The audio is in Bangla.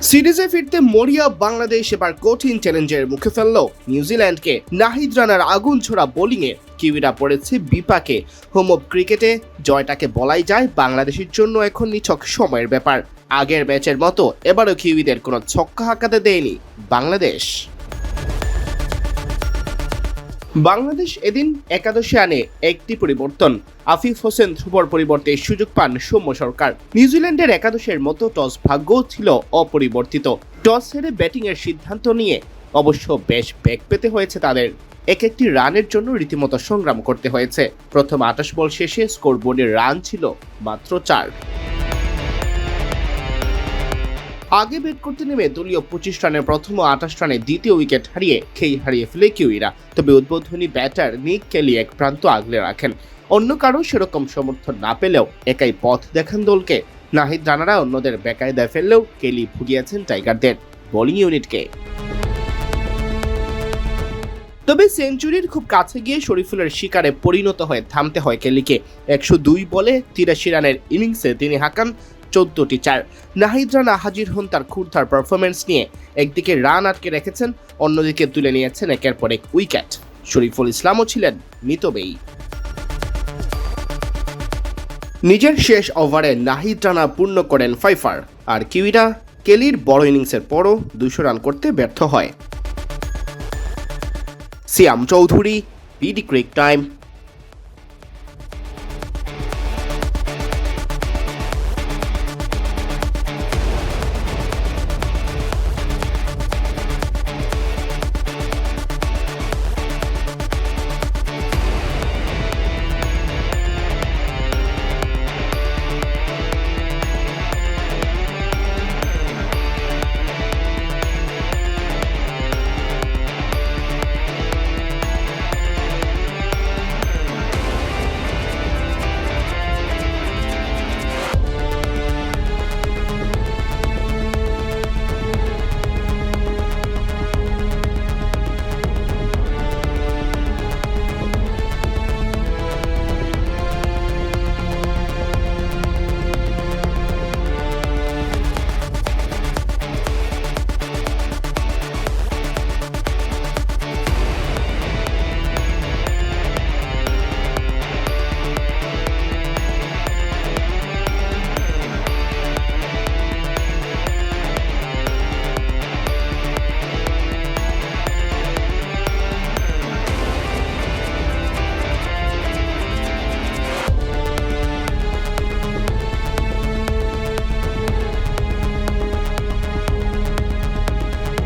সিরিজে ফিরতে মরিয়া বাংলাদেশ এবার কঠিন চ্যালেঞ্জের মুখে ফেলল নিউজিল্যান্ডকে। নাহিদ রানার আগুন ছোড়া বোলিংয়ে কিউইরা পড়েছে বিপাকে। হোম অফ ক্রিকেটে জয়টাকে বলাই যায় বাংলাদেশের জন্য এখন নিছক সময়ের ব্যাপার। আগের ম্যাচের মতো এবারও কিউইদের কোনো ছক্কা হাঁকাতে দেয়নি বাংলাদেশ। বাংলাদেশ এদিন একাদশে আনে একটি পরিবর্তন। আফিফ হোসেন ধ্রুবর পরিবর্তে সুযোগ পান সৌম্য সরকার। নিউজিল্যান্ডের একাদশের মতো টস ভাগ্য ছিল অপরিবর্তিত। টস হেরে ব্যাটিংয়ের সিদ্ধান্ত নিয়ে অবশ্য বেশ বেগ পেতে হয়েছে তাদের। একটি রানের জন্য রীতিমতো সংগ্রাম করতে হয়েছে। প্রথম 28 বল শেষে স্কোরবোর্ডের রান ছিল মাত্র 4। আগে ব্যাট করতে নেমে দলীয় 25 রানের প্রথম 28 রানে দ্বিতীয় উইকেট হারিয়ে খেই হারিয়ে ফেলে কিউইরা। তবে উদ্বোধনী ব্যাটার নিক কেলি এক প্রান্ত আগলে রাখেন। অন্য কারো সেরকম সমর্থন না পেলেও একাই পথ দেখান দলকে। নাহিদ রানারা অন্যদের বেকায়দায় ফেললেও কেলি ভুগিয়েছেন টাইগারদের বোলিং ইউনিটকে। তবে সেঞ্চুরির খুব কাছে গিয়ে শরীফুলের শিকারে পরিণত হয়ে থামতে হয় কেলিকে। 102 বলে 83 রানের ইনিংসে তিনি হাঁকান 14টি 4। নাহিদ রানা হাজির হন তার ক্ষুরধার পারফরমেন্স নিয়ে। একদিকে রান আটকে রেখেছেন, অন্যদিকে তুলে নিয়েছেন একের পর এক উইকেট। শরীফুল ইসলামও ছিলেন মিতব্যয়ী। নিজের শেষ ওভারে নাহিদ রানা পূর্ণ করেন 5 আর কিউইরা কেলির বড় ইনিংসের পরও 200 রান করতে ব্যর্থ হয়। সিয়াম চৌধুরী, বিডি ক্রিক টাইম।